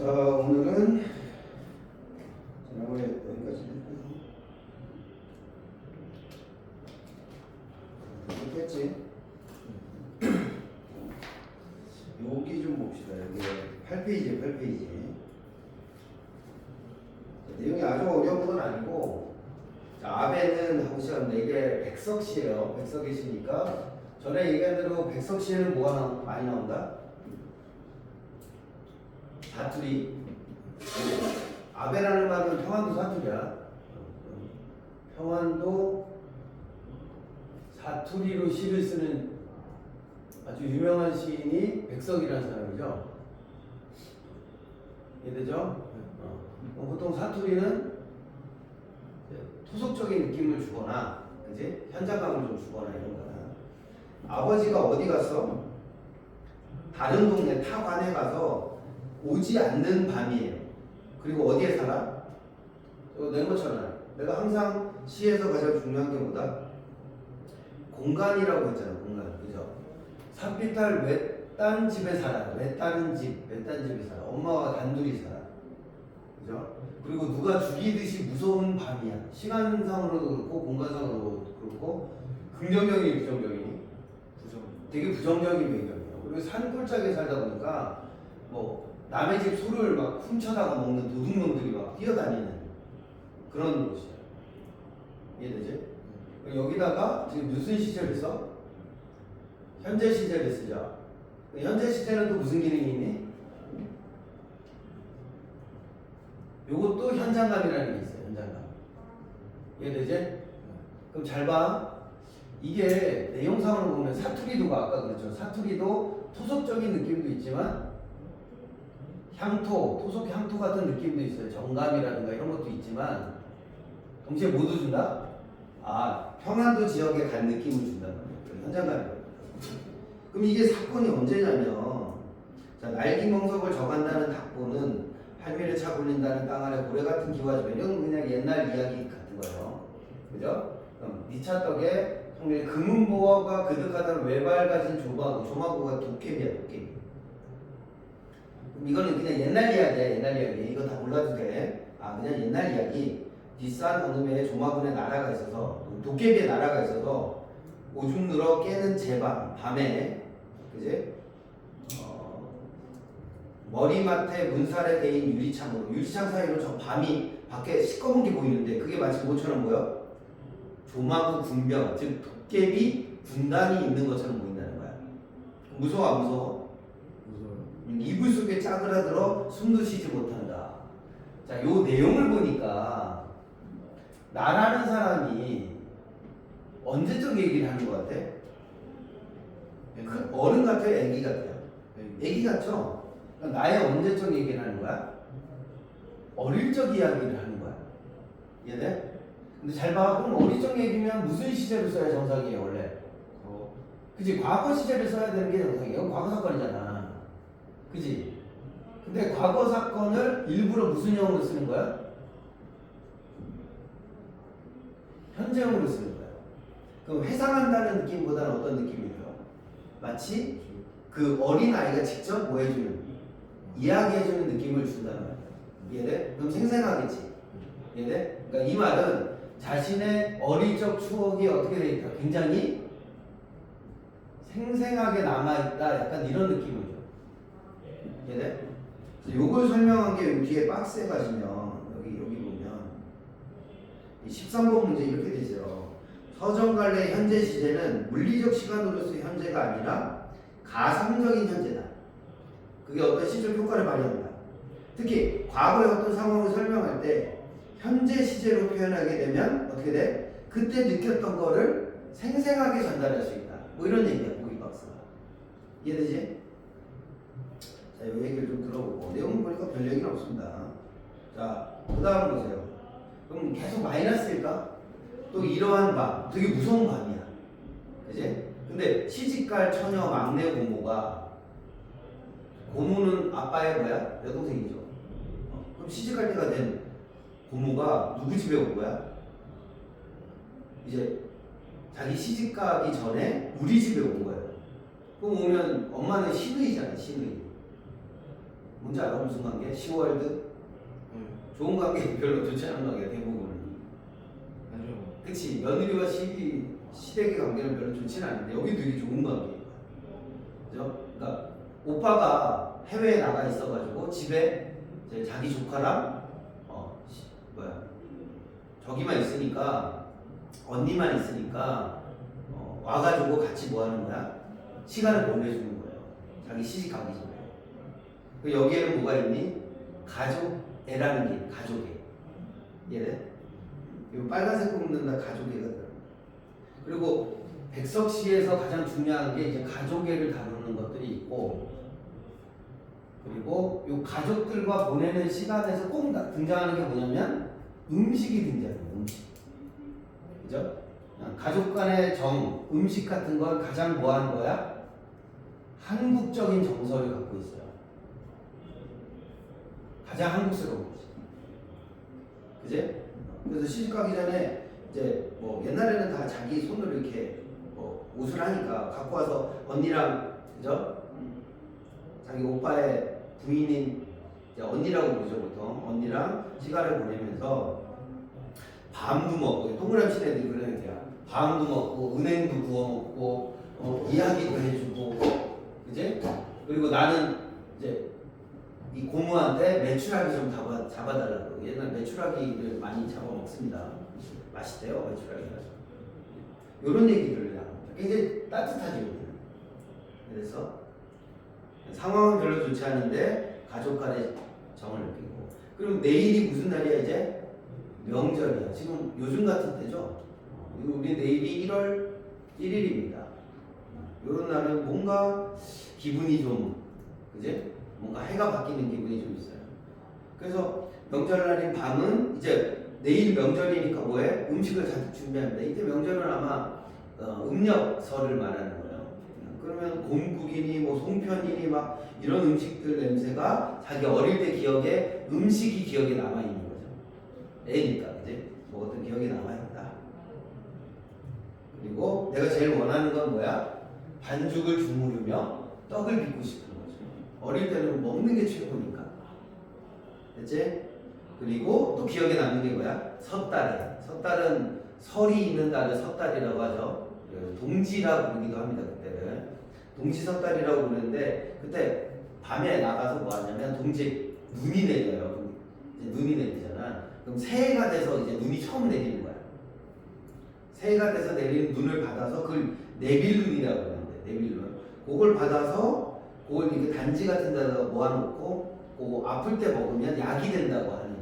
자, 오늘은 지난번에 여기까지 했겠지. 여기 좀 봅시다. 여기 8페이지에 8페이지. 내용이 아주 어려운 건 아니고, 자, 아베는 하고 시작합니다. 이게 백석시예요. 백석이시니까 전에 얘기한 대로 백석시에는 뭐가 많이 나온다? 사투리. 아베라는 말은 평안도 사투리야. 평안도 사투리로 시를 쓰는 아주 유명한 시인이 백석이라는 사람이죠. 이해되죠? 보통 사투리는 토속적인 느낌을 주거나, 그지? 현장감을 좀 주거나 이런 거야. 아버지가 어디 갔어? 다른 동네 타관에 가서 오지 않는 밤이에요. 그리고 어디에 살아? 낸 것처럼 내가 항상 시에서 가장 중요한 게 뭐다? 공간이라고 했잖아. 공간, 그죠? 산비탈 외딴 집에 살아. 외딴 집에 살아. 엄마와 단둘이 살아. 그죠? 그리고 누가 죽이듯이 무서운 밤이야. 시간상으로도 그렇고 공간상으로도 그렇고. 긍정적인 부정적이니? 되게 부정적인 배경이에요. 그리고 산골짜기에 살다 보니까 뭐 남의 집 소를 막 훔쳐다가 먹는 도둑놈들이 막 뛰어다니는 그런 곳이에요. 이해되지? 여기다가 지금 무슨 시제를 써? 현재 시제를 쓰죠. 현재 시제는 또 무슨 기능이 있니? 요것도 현장감이라는 게 있어요. 현장감. 이해되지? 그럼 잘 봐. 이게 내용상으로 보면 사투리도가 아까 그랬죠. 사투리도 토속적인 느낌도 있지만 향토, 토속 향토 같은 느낌도 있어요. 정감이라든가 이런 것도 있지만 동시에 모두 준다? 아, 평안도 지역에 간 느낌을 준다는 거예요. 현장감이에요. 그럼 이게 사건이 언제냐면, 자, 날기멍석을 져간다는 닭보는 할미를 차 굴린다는 땅 아래 고래 같은 기와집에, 이건 그냥 옛날 이야기 같은 거예요. 그죠? 그럼 니차떡에 형님 금은보화가 그득하다는 외발 가진 조마고가 도깨비야, 도깨비. 그럼 이거는 그냥 옛날 이야기야, 옛날 이야기. 이거 다 몰라도 돼. 아, 그냥 옛날 이야기. 뒷산 어둠에 조마군의 나라가 있어서, 도깨비의 나라가 있어서 오줌 늘어 깨는 제밤, 밤에, 그지? 머리맡에 문살에 대인 유리창으로, 유리창 사이로 저 밤이 밖에 시꺼먼 게 보이는데 그게 마치 뭐처럼 보여? 조마구 군병, 즉 도깨비 군단이 있는 것처럼 보인다는 거야. 무서워 안 무서워? 무서워요. 이불 속에 짜그라들어 숨도 쉬지 못한다. 자, 요 내용을 보니까 나라는 사람이 언제적 얘기를 하는 것 같아? 그 어른 같아요? 애기 같아요? 애기 같죠? 그러니까 나의 언제적 얘기를 하는 거야? 어릴 적 이야기를 하는 거야. 이해돼? 근데 잘 봐. 그럼 어릴 적 얘기면 무슨 시제를 써야 정상이에요, 원래? 그지? 과거 시제를 써야 되는 게 정상이에요. 과거 사건이잖아. 그지? 근데 과거 사건을 일부러 무슨 형으로 쓰는 거야? 현재형으로 쓰는 거야. 그럼 회상한다는 느낌보다는 어떤 느낌이에요? 마치 그 어린 아이가 직접 뭐 해주는, 이야기해주는 느낌을 준다는 말이야. 이해돼? 그럼 생생하겠지. 이해돼? 그러니까 이 말은 자신의 어릴 적 추억이 어떻게 돼 있다? 굉장히 생생하게 남아있다. 약간 이런 느낌을 줘. 이해돼? 요걸 설명한 게 여기 뒤에 박스에 가시면 여기 보면 13번 문제 이렇게 되죠. 서정갈래의 현재 시제는 물리적 시간으로서의 현재가 아니라 가상적인 현재다. 그게 어떤 시적 효과를 발휘합니다. 특히 과거의 어떤 상황을 설명할 때 현재 시제로 표현하게 되면 어떻게 돼? 그때 느꼈던 거를 생생하게 전달할 수 있다. 뭐 이런 얘기야, 보기 박스가. 이해되지? 자, 이 얘기를 좀 들어보고 내용 보니까 별 얘기는 없습니다. 자, 그 다음 보세요. 그럼 계속 마이너스일까? 또 이러한 밤, 되게 무서운 밤이야. 그지? 근데 시집갈 처녀 막내 고모가, 고모는 아빠의 뭐야? 여동생이죠. 그럼 시집갈 때가 된 고모가 누구 집에 온 거야? 이제 자기 시집 가기 전에 우리 집에 온 거예요. 그럼 오면 엄마는 시누이잖아, 시누이. 뭔지 알아? 무슨 관계? 시월드? 좋은 관계 별로 좋지 않은 관계 대부분은. 아니요. 그치? 며느리와 시댁의 관계는 별로 좋지는 않은데 여기도 되게 좋은 관계예요. 그죠? 그러니까 오빠가 해외에 나가 있어가지고 집에 이제 자기 조카랑 저기만 있으니까 언니만 있으니까 와가지고 같이 뭐 하는 거야? 시간을 보내주는 거예요. 자기 시집 가기 전에. 그 여기에는 뭐가 있니? 가족애라는 게 가족애. 얘네. 이 빨간색 꼽는다 가족애가 들어. 그리고 백석시에서 가장 중요한 게 이제 가족애를 다루는 것들이 있고, 그리고 이 가족들과 보내는 시간에서 꼭 등장하는 게 뭐냐면 음식이 등장해요. 음식. 그죠? 가족 간의 음식 같은 건 가장 뭐 하는 거야? 한국적인 정서를 갖고 있어요. 가장 한국스러운 거지. 그지? 그래서 시집 가기 전에 이제 뭐 옛날에는 다 자기 손으로 이렇게 옷을 하니까 갖고 와서 언니랑, 그죠? 자기 오빠의 부인인 이제 언니라고 부르죠 보통. 언니랑 시간을 보내면서 밤도 먹고, 동그라미 친 애들이 그런 애들이야. 밤도 먹고 은행도 구워 먹고 이야기도 해주고, 그지? 그리고 나는 이제 이 고모한테 메추라기 좀 잡아달라고. 옛날 메추라기를 많이 잡아먹습니다. 맛있대요 메추라기가. 이런 얘기들을 합니다. 굉장히 따뜻하지 우리는. 그래서 상황은 별로 좋지 않은데 가족 간의 정을 느끼고. 그리고 내일이 무슨 날이야 이제? 명절이야. 지금 요즘 같은 때죠. 우리 내일이 1월 1일입니다. 이런 날은 뭔가 기분이 좀, 그지? 뭔가 해가 바뀌는 기분이 좀 있어요. 그래서 명절날인 밤은 이제 내일 명절이니까 뭐해? 음식을 자주 준비합니다. 이때 명절은 아마 음력설을 말하는 거예요. 그러면 곰국이니 뭐 송편이니 막 이런 음식들 냄새가 자기 어릴 때 기억에 음식이 기억에 남아 있는 거죠. 애니까 이제 먹었던 기억이 남아 있다. 그리고 내가 제일 원하는 건 뭐야? 반죽을 주무르며 떡을 빚고 싶은 거죠. 어릴 때는 먹는 게 최고니까. 됐지? 그리고 또 기억에 남는 게 뭐야? 섣달이야. 섣달은 설이 있는 달을 섣달이라고 하죠. 동지라고 부르기도 합니다. 그때는 동지섣달이라고 부르는데, 그때 밤에 나가서 뭐 하냐면 동지에 눈이 내려요. 이제 눈이 내리잖아. 그럼 새해가 돼서 이제 눈이 처음 내리는 거야. 새해가 돼서 내리는 눈을 받아서 그걸 내빌눈이라고 하는데, 내빌눈. 그걸 받아서 그걸 이렇게 단지 같은 데다가 모아놓고 그 아플 때 먹으면 약이 된다고 하는,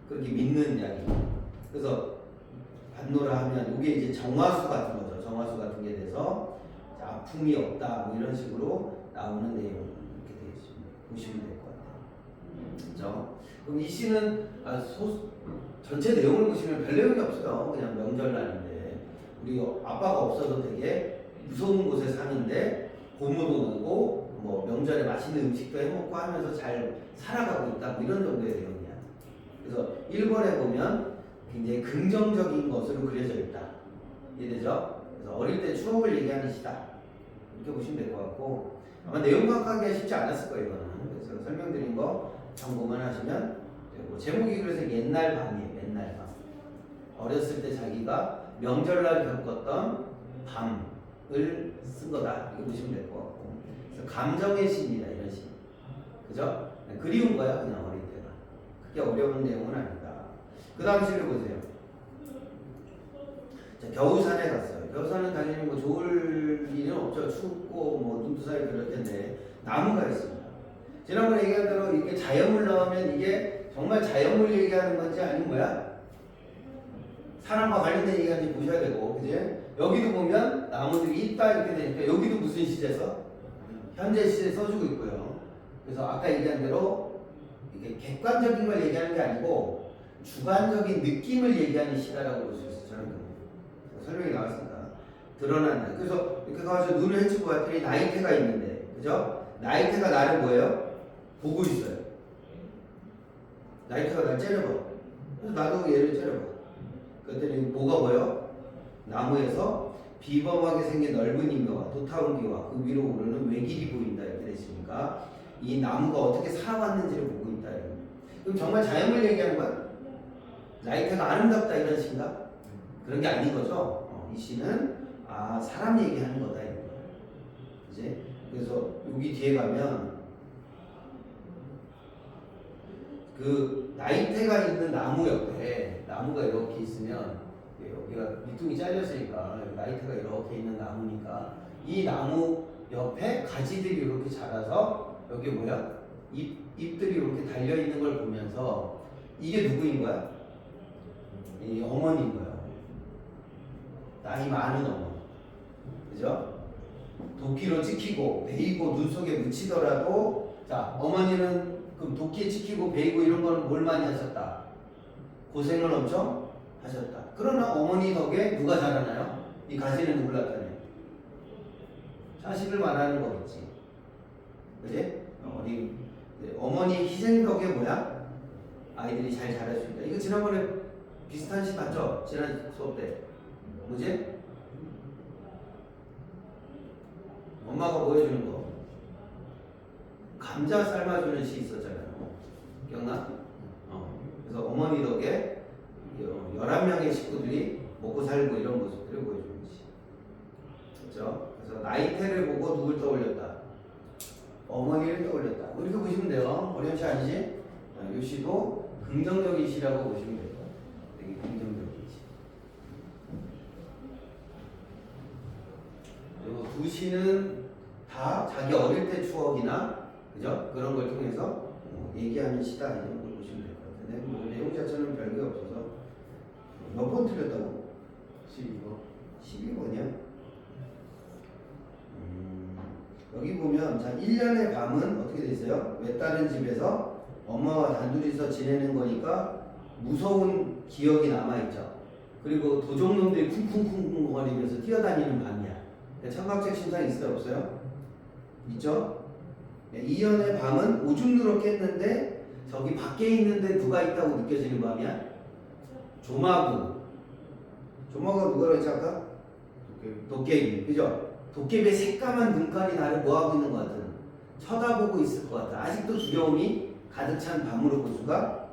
그렇게 믿는 약이에요. 그래서 반노라 하면 이게 이제 정화수 같은 거죠. 정화수 같은 게 돼서 아픔이 없다 뭐 이런 식으로 나오는 내용 이렇게 되어 있습니다. 보시면 될 것 같아요. 그렇죠? 그럼 이 시는 전체 내용을 보시면 별 내용이 없어요. 그냥 명절날인데 우리 아빠가 없어도 되게 무서운 곳에 사는데 고모도 오고 뭐 명절에 맛있는 음식도 해먹고 하면서 잘 살아가고 있다 뭐 이런 정도의 내용이야. 그래서 1번에 보면 굉장히 긍정적인 것으로 그려져 있다. 이해되죠? 그래서 어릴 때 추억을 얘기하는 시다. 이렇게 보시면 될 것 같고, 아마 내용 파악하기가 쉽지 않았을 거예요. 이거는. 그래서 설명드린 거 참고만 하시면 되고, 제목이 그래서 옛날 밤이에요. 옛날 밤. 어렸을 때 자기가 명절날 겪었던 밤을 쓴 거다. 이렇게 보시면 될 것 같고, 그래서 감정의 시입니다. 이런 시. 그죠? 그리운 거야. 그냥 어릴 때가. 그게 어려운 내용은 아니다. 그 다음 시를 보세요. 자, 겨우산에 갔어요. 겨우산은 당연히 뭐 좋을 일은 없죠. 춥고 뭐 눈도 사이 그럴 텐데 나무가 있습니다. 지난번에 얘기한 대로 이렇게 자연물 나오면 이게 정말 자연물 얘기하는 건지 아니면 뭐야? 사람과 관련된 얘기인지 보셔야 되고, 그지? 여기도 보면 나무들이 있다 이렇게 되니까 여기도 무슨 시제서? 현재 시제 써주고 있고요. 그래서 아까 얘기한 대로 이게 객관적인 걸 얘기하는 게 아니고 주관적인 느낌을 얘기하는 시다라고 볼 수 있어요. 저는 설명이 나왔습니다. 드러난다. 그래서 이렇게 가서 눈을 헤치고 봤더니 나이테가 있는데, 그죠? 나이테가 나를 뭐예요? 보고 있어요. 나이테가 날 째려봐. 그래서 나도 얘를 째려봐. 그랬더니 뭐가 보여? 나무에서 비범하게 생긴 넓은 임묘와 도타운기와 그 위로 오르는 외길이 보인다. 이렇게 됐으니까 이 나무가 어떻게 살아왔는지를 보고 있다. 그럼 정말 자연을 얘기하는 거야? 나이테가 아름답다 이런 시인가? 그런 게 아닌 거죠. 이 시는 사람 얘기하는 거다 이거. 이제 그래서 여기 뒤에 가면 그 나이테가 있는 나무 옆에 나무가 이렇게 있으면 여기가 밑둥이 잘렸으니까 나이테가 이렇게 있는 나무니까 이 나무 옆에 가지들이 이렇게 자라서 여기 뭐야? 잎들이 이렇게 달려 있는 걸 보면서 이게 누구인 거야? 이 어머니인 거야. 나이 많은 어머니. 그죠? 도끼로 찍히고 베이고 눈 속에 묻히더라도 자 어머니는 그럼 도끼에 찍히고 베이고 이런 거는 뭘 많이 하셨다? 고생을 엄청 하셨다. 그러나 어머니 덕에 누가 자라나요? 이 가지는 누굴 나타내요? 자식을 말하는 거겠지. 그지? 어머니 희생 덕에 뭐야? 아이들이 잘 자랄 수 있다. 이거 지난번에 비슷한 시 봤죠? 지난 수업 때. 뭐지? 엄마가 뭐 해주는 거? 감자 삶아주는 시 있었잖아요. 기억나? 그래서 어머니 덕에 11명의 식구들이 먹고 살고 이런 모습들을 보여주는 시. 그렇죠? 그래서 나이테를 보고 누굴 떠올렸다? 어머니를 떠올렸다. 뭐 이렇게 보시면 돼요. 어려운 시 아니지? 이 시도 긍정적인 시라고 보시면 돼요. 되게 긍정적인 시. 그리고 두 시는 다 자기 어릴 때 추억이나 그죠? 그런 걸 통해서 얘기하는 시다 이런 걸 보시면 될 것 같은데 뭐 내용 자체는 별게 없어서 몇 번 틀렸다고? 12번. 12번이야? 여기 보면 자 1년의 밤은 어떻게 돼 있어요? 외다른 집에서 엄마와 단둘이서 지내는 거니까 무서운 기억이 남아있죠. 그리고 도적놈들이 쿵쿵쿵쿵 거리면서 뛰어다니는 밤이야. 청각적 신상 있어요? 없어요? 있죠? 2년의 밤은 오줌 누러 깼는데 저기 밖에 있는데 누가 있다고 느껴지는 밤이야? 조마구. 조마구가 누구라고 했지 아까? 도깨비. 그죠? 도깨비의 새까만 눈깔이 나를 뭐하고 있는 것 같은 쳐다보고 있을 것 같아. 아직도 두려움이 가득 찬 밤으로 볼 수가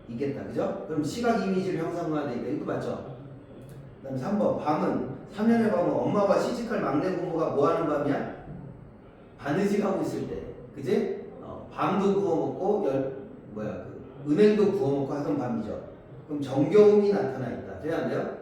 있겠다. 그죠? 그럼 시각 이미지를 형상화되니까 이거 맞죠? 그 다음 3번 밤은 3년의 밤은 엄마와 시집갈 막내 부모가 뭐하는 밤이야? 바느질하고 있을 때 그지? 밤도 구워 먹고 은행도 구워 먹고 하던 밤이죠. 그럼 정겨움이 나타나 있다. 돼야 안 돼요?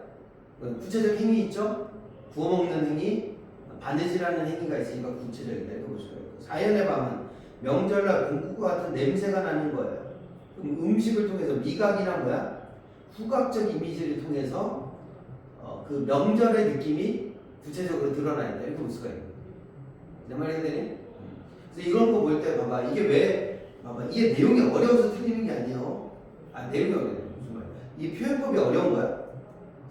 구체적 행위 있죠? 구워 먹는 행위, 바느질하는 행위가 있으니까 구체적이다. 이렇게 볼 수가 있고 4년의 밤은 명절날 공국과 같은 냄새가 나는 거예요. 그럼 음식을 통해서 미각이나 뭐야? 후각적 이미지를 통해서 그 명절의 느낌이 구체적으로 드러나 있다. 이렇게 볼 수가 있는 거예요. 내 말이 되니? 그래서 이런 거 볼 때 봐봐. 이게 왜 봐봐. 이게 내용이 어려워서 틀리는 게 아니에요. 내용이 어려워. 무슨 말이야? 이 표현법이 어려운 거야?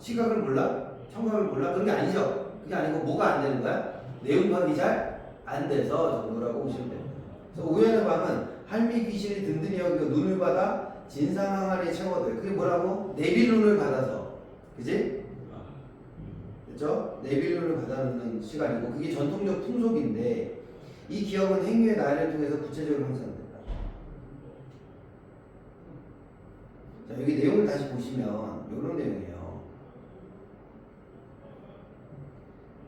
시각을 몰라? 청각을 몰라? 그런 게 아니죠. 그게 아니고 뭐가 안 되는 거야? 내용 파악이 잘 안 돼서 정도라고 보시면 됩니다. 그래서 우연의 밤은 할미 귀신이 든든히 여기고 눈을 받아 진상 항아리에 채워둬요. 그게 뭐라고? 내비눈을 받아서. 그지? 그죠? 내비눈을 받아놓는 시간이고 그게 전통적 풍속인데 이 기억은 행위의 나이를 통해서 구체적으로 형성된다. 자, 여기 내용을 다시 보시면 이런 내용이에요.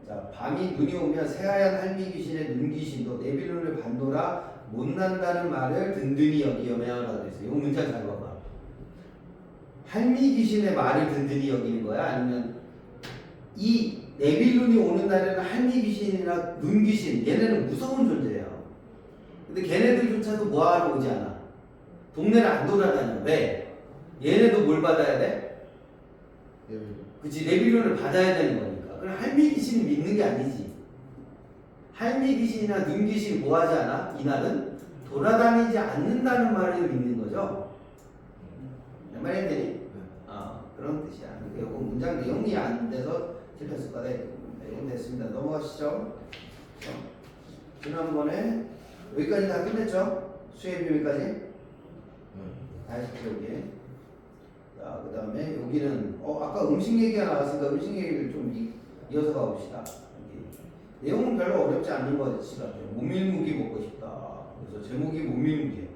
자, 밤이 눈이 오면 새하얀 할미 귀신의 눈 귀신도 내비눈을 받노라 못난다는 말을 든든히 여기며라고 되어 있어요. 이 문장 잘 봐봐. 할미 귀신의 말을 든든히 여기는 거야? 아니면 이 내빌눈이 오는 날에는 할미 귀신이나 눈 귀신 얘네는 무서운 존재예요. 근데 걔네들조차도 뭐하러 오지 않아? 동네를 안 돌아다녀. 왜? 얘네도 뭘 받아야 돼? 그치, 내빌눈을 받아야 되는 거니까. 그럼 할미 귀신을 믿는 게 아니지. 할미 귀신이나 눈 귀신이 뭐하지 않아? 이날은 돌아다니지 않는다는 말을 믿는 거죠. 내 말이 되니? 그런 뜻이야. 이거 문장 내용이 안 돼서 틀렸을 거다. 내용 됐습니다. 넘어가시죠. 지난번에 여기까지 다 끝냈죠? 수의 비밀까지? 다시 여기. 자, 그 다음에 여기는 아까 음식 얘기가 나왔으니까 음식 얘기를 좀 이어서 가봅시다. 여기. 내용은 별로 어렵지 않은 것 같아요. 모밀무기 먹고 싶다. 그래서 제목이 모밀무기예요.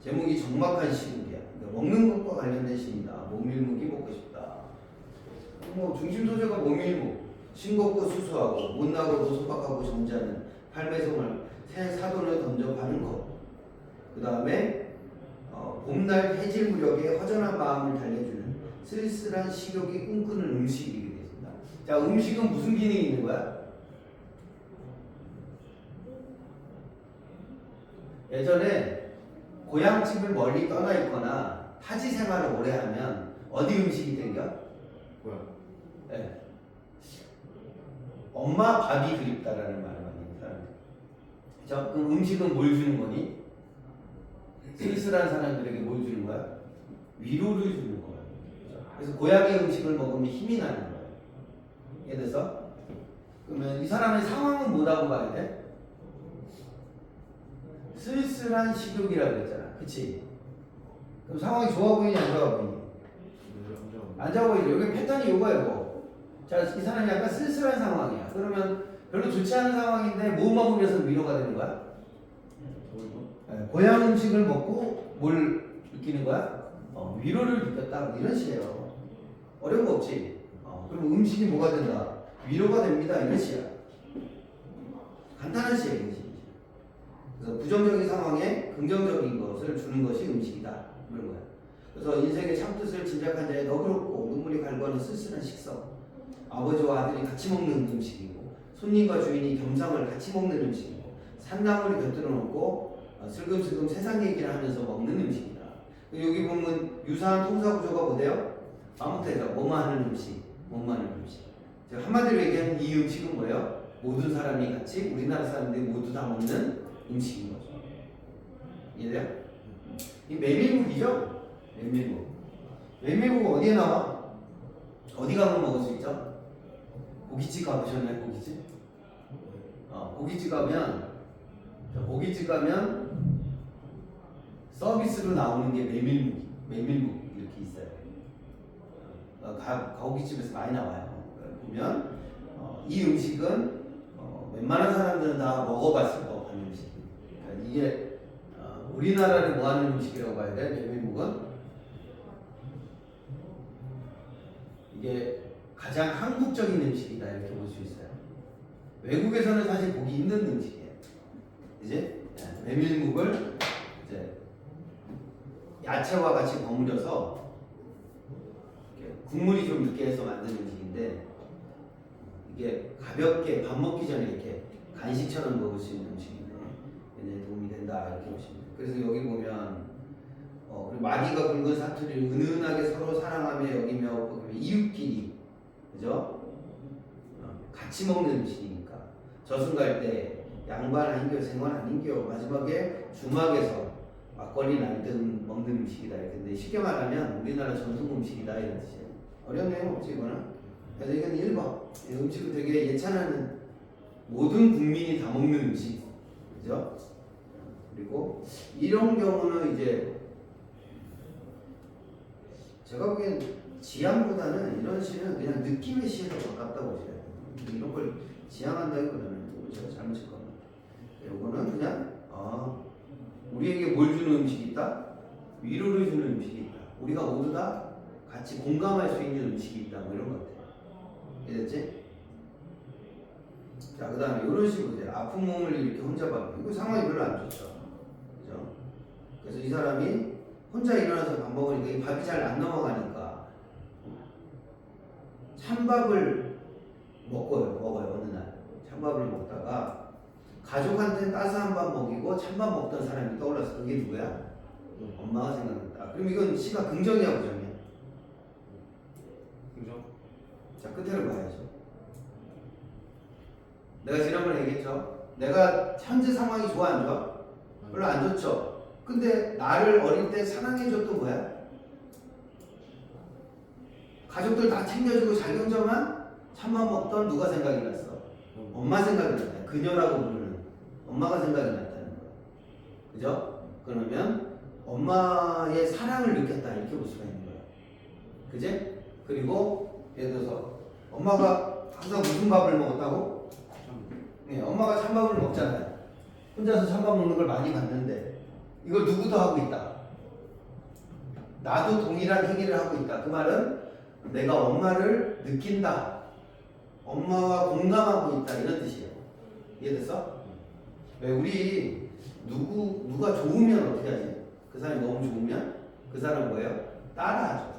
제목이 적막한 시국이야. 그러니까 먹는 것과 관련된 시입니다. 모밀무기 먹고 싶다. 뭐 중심 소재가 모밀무, 싱겁고 수수하고 못나고도 소박하고 점잖은 팔매송을 새 사돈을 던져 파는 것. 그 다음에 봄날 해질 무렵에 허전한 마음을 달래주는 쓸쓸한 식욕이 꿈꾸는 음식이 되겠습니다. 자, 음식은 무슨 기능이 있는 거야? 예전에 고향집을 멀리 떠나 있거나 타지 생활을 오래 하면 어디 음식이 땡겨? 뭐야? 네. 엄마 밥이 그립다라는 말을 많이 하는 사람들. 자, 그 음식은 뭘 주는 거니? 쓸쓸한 사람들에게 뭘 주는 거야? 위로를 주는 거야. 그래서 고향의 음식을 먹으면 힘이 나는 거야. 예를 들어서 그러면 이 사람의 상황은 뭐라고 봐야 돼? 쓸쓸한 식욕이라고 그랬잖아. 그치? 그럼 상황이 좋아 보이니 안 좋아 보이니? 안 좋아 보이죠. 여기 패턴이 이거예요. 뭐. 자, 이 사람이 약간 쓸쓸한 상황이야. 그러면 별로 좋지 않은 상황인데 뭐 먹으면서 위로가 되는 거야? 네, 고향 음식을 먹고 뭘 느끼는 거야? 위로를 느꼈다. 이런 식이에요. 어려운 거 없지? 그럼 음식이 뭐가 된다? 위로가 됩니다. 이런 식이야. 간단한 식이에요. 음식이. 그래서 부정적인 상황에 긍정적인 것을 주는 것이 음식이다. 이런 거야. 그래서 인생의 참뜻을 짐작한 자의 너그럽고 눈물이 갈구하는 쓸쓸한 식성. 아버지와 아들이 같이 먹는 음식이고 손님과 주인이 겸상을 같이 먹는 음식이고 산나물을 곁들여 놓고 슬금슬금 세상 얘기를 하면서 먹는 음식이다. 여기 보면 유사한 통사 구조가 뭐대요? 아무튼 뭐뭐 하는 음식, 뭐뭐 하는 음식. 한마디로 얘기하면 이 음식은 뭐예요? 모든 사람이 같이 우리나라 사람들이 모두 다 먹는 음식인 거죠. 이해돼요? 이 메밀묵이죠? 메밀묵. 메밀묵 어디에 나와? 어디 가면 먹을 수 있죠? 고깃집 가보셨나요? 고깃집? 고깃집 가면 서비스로 나오는 게 메밀묵 이렇게 있어요. 고깃집에서 많이 나와요. 보면 이 음식은 웬만한 사람들은 다 먹어봤을 법한 음식. 그러니까 이게 우리나라를 뭐하는 음식이라고 봐야 돼? 메밀묵은 이게 가장 한국적인 음식이다 이렇게 볼 수 있어요. 외국에서는 사실 보기 힘든 음식이에요. 이제 메밀묵을 이제 야채와 같이 버무려서 국물이 좀 있게 해서 만든 음식인데 이게 가볍게 밥 먹기 전에 이렇게 간식처럼 먹을 수 있는 음식인데 얘네 도움이 된다 이렇게 보시면 돼요. 그래서 여기 보면 그리고 마디가 굵은 사투리를 은은하게 서로 사랑하며 여기며 이웃끼리 그죠? 같이 먹는 음식이니까 저승 갈 때 양반 아닌겨 생활 아닌겨 마지막에 주막에서 막걸리 난등 먹는 음식이다 이렇게. 근데 쉽게 말하면 우리나라 전통 음식이다 이런 뜻이에요. 어렵네요 없지 이거는. 그래서 이건 1번 음식은 되게 예찬하는 모든 국민이 다 먹는 음식 그죠? 그리고 이런 경우는 이제 제가 보기엔 지향보다는 이런 시는 그냥 느낌의 시에 더 가깝다고 보셔야 돼요. 이런 걸 지향한다기보다는 제가 잘못 칠 겁니다. 이거는 그냥 우리에게 뭘 주는 음식이 있다? 위로를 주는 음식이 있다. 우리가 모두 다 같이 공감할 수 있는 음식이 있다. 뭐 이런 것 같아요. 이해됐지? 자, 그 다음에 이런 식으로 돼요. 아픈 몸을 이렇게 혼자 받고 이거 상황이 별로 안 좋죠. 그죠? 그래서 이 사람이 혼자 일어나서 밥 먹으니까 이 밥이 잘 안 넘어가니까 찬밥을 먹어요 어느 날. 찬밥을 먹다가 가족한테 따스한 밥 먹이고 찬밥 먹던 사람이 떠올랐어. 그게 누구야? 엄마가 생각났다. 그럼 이건 시가 긍정이야 부정이야? 긍정. 자, 끝에를 봐야죠. 내가 지난번에 얘기했죠. 내가 현재 상황이 좋아 안 좋아? 별로 안 좋죠. 근데 나를 어릴 때 사랑해줬던 거야. 가족들 다 챙겨주고 자기 혼자만 찬밥 먹던 누가 생각이 났어? 엄마 생각이 났다. 그녀라고 부르는 엄마가 생각이 났다는 거야. 그죠? 그러면 엄마의 사랑을 느꼈다 이렇게 볼 수가 있는 거야. 그제? 그리고 예를 들어서 엄마가 항상 무슨 밥을 먹었다고? 네, 엄마가 찬밥을 먹잖아요. 혼자서 찬밥 먹는 걸 많이 봤는데 이걸 누구도 하고 있다. 나도 동일한 행위를 하고 있다. 그 말은 내가 엄마를 느낀다. 엄마와 공감하고 있다. 이런 뜻이에요. 이해됐어? 왜 우리 누가 좋으면 어떻게 하지? 그 사람이 너무 좋으면 그 사람 뭐예요? 따라하죠.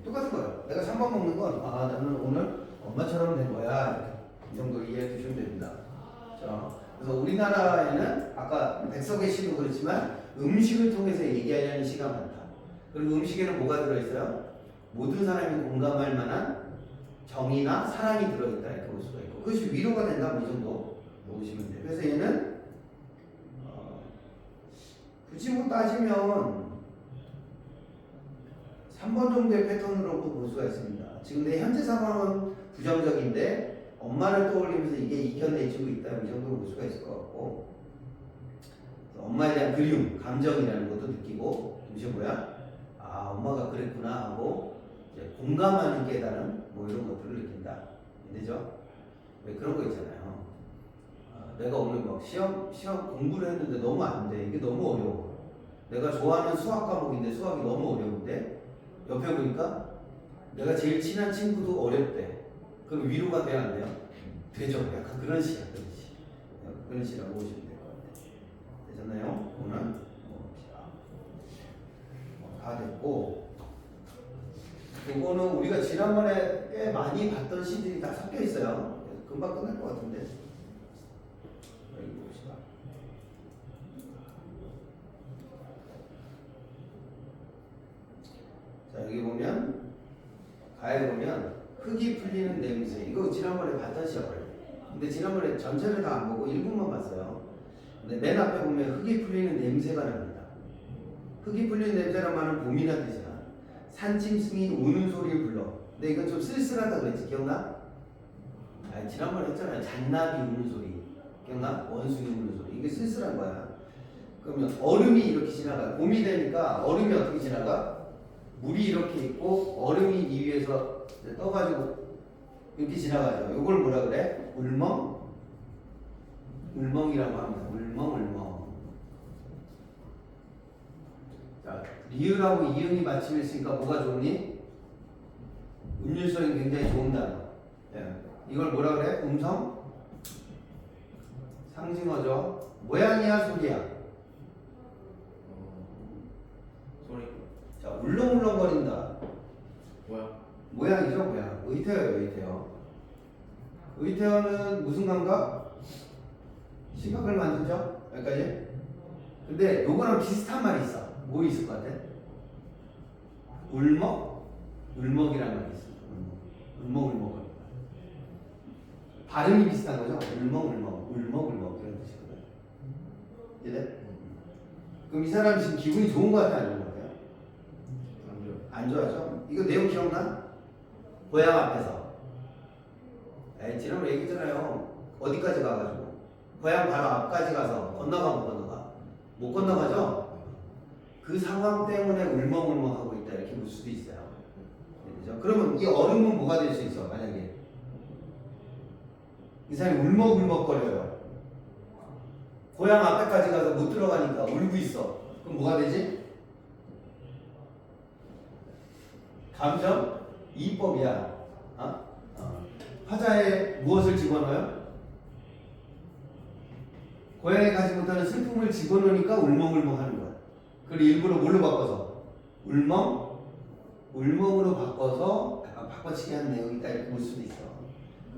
똑같은 거예요. 내가 찬밥 먹는 건 나는 오늘 엄마처럼 된 거야. 이 정도 이해해 주시면 됩니다. 자, 그래서 우리나라에는 아까 백석의 시도 그렇지만 음식을 통해서 얘기하려는 시가 많다. 그리고 음식에는 뭐가 들어있어요? 모든 사람이 공감할 만한 정의나 사랑이 들어있다 이렇게 볼 수가 있고 그것이 위로가 된다 뭐 이 정도 보시면 돼요. 그래서 얘는 굳이 뭐 따지면 3번 정도의 패턴으로도 볼 수가 있습니다. 지금 내 현재 상황은 부정적인데 엄마를 떠올리면서 이게 이겨내지고 있다 이 정도로 볼 수가 있을 것 같고 엄마에 대한 그리움, 감정이라는 것도 느끼고 동시에 뭐야? 엄마가 그랬구나 하고 이제 공감하는 깨달음 뭐 이런 것들을 느낀다. 되죠? 왜 그런 거 있잖아요. 내가 오늘 막 시험 공부를 했는데 너무 안 돼. 이게 너무 어려워. 내가 좋아하는 수학 과목인데 수학이 너무 어려운데 옆에 보니까 내가 제일 친한 친구도 어렵대. 그럼 위로가 돼야 안 돼요? 되죠. 약간 그런 시야, 그런 시. 그런 시라고 보시면 될 것 같아요. 되셨나요? 오늘 다 됐고 이거는 우리가 지난번에 꽤 많이 봤던 시들이 다 섞여 있어요. 금방 끝날 것 같은데. 여기 봅시다. 자 여기 보면 가에 보면 흙이 풀리는 냄새 이거 지난번에 봤던 시야 원래. 근데 지난번에 전체를 다 안 보고 일부만 봤어요. 근데 맨 앞에 보면 흙이 풀리는 냄새가 납니다. 흙이 풀리는 냄새란 말은 봄이란 뜻이야. 산짐승이 우는 소리를 불러. 근데 이건 좀 쓸쓸하다 그랬지. 기억나? 지난번에 했잖아요. 잔나비 우는 소리. 기억나? 원숭이 우는 소리. 이게 쓸쓸한 거야. 그러면 얼음이 이렇게 지나가. 봄이 되니까 얼음이 어떻게 지나가? 물이 이렇게 있고 얼음이 이 위에서 떠가지고 이렇게 지나가죠. 이걸 뭐라 그래? 울멍? 울멍이라고 합니다. 울멍. 자, 리을하고 이응이 받침했으니까 뭐가 좋니? 음률성이 굉장히 좋은 단어. 예. 이걸 뭐라 그래? 음성? 상징어죠. 모양이야, 소리야? 소리. 자, 울렁울렁거린다. 뭐야? 모양이죠, 모양. 의태어예요, 의태어. 의태어는 무슨 감각? 시각을 만들죠? 여기까지? 근데 요거랑 비슷한 말이 있어. 뭐 있을 것 같아? 울먹? 울먹이라는 말이 있어. 울먹. 발음이 비슷한 거죠? 울먹 이런 뜻이거든. 이래? 그럼 이 사람이 지금 기분이 좋은 것 같아, 안 좋은 것 같아요? 안 좋아하죠? 이거 내용 기억나? 고향 앞에서. 지난번에 얘기했잖아요. 어디까지 가가지고. 고향 바로 앞까지 가서 건너가 못 건너가? 못 건너가죠? 그 상황 때문에 울먹울먹하고 있다 이렇게 볼 수도 있어요. 그렇죠? 그러면 이 얼음은 뭐가 될 수 있어? 만약에 이 사람이 울먹울먹거려요. 고향 앞에까지 가서 못 들어가니까 울고 있어. 그럼 뭐가 되지? 감정 이입법이야. 화자에 무엇을 집어넣어요? 고향에 가지 못하는 슬픔을 집어넣으니까 울먹울먹 하는 거야. 그걸 일부러 뭘로 바꿔서? 울먹으로 바꿔서 약간 바꿔치기 한 내용이 있다 이렇게 볼 수도 있어.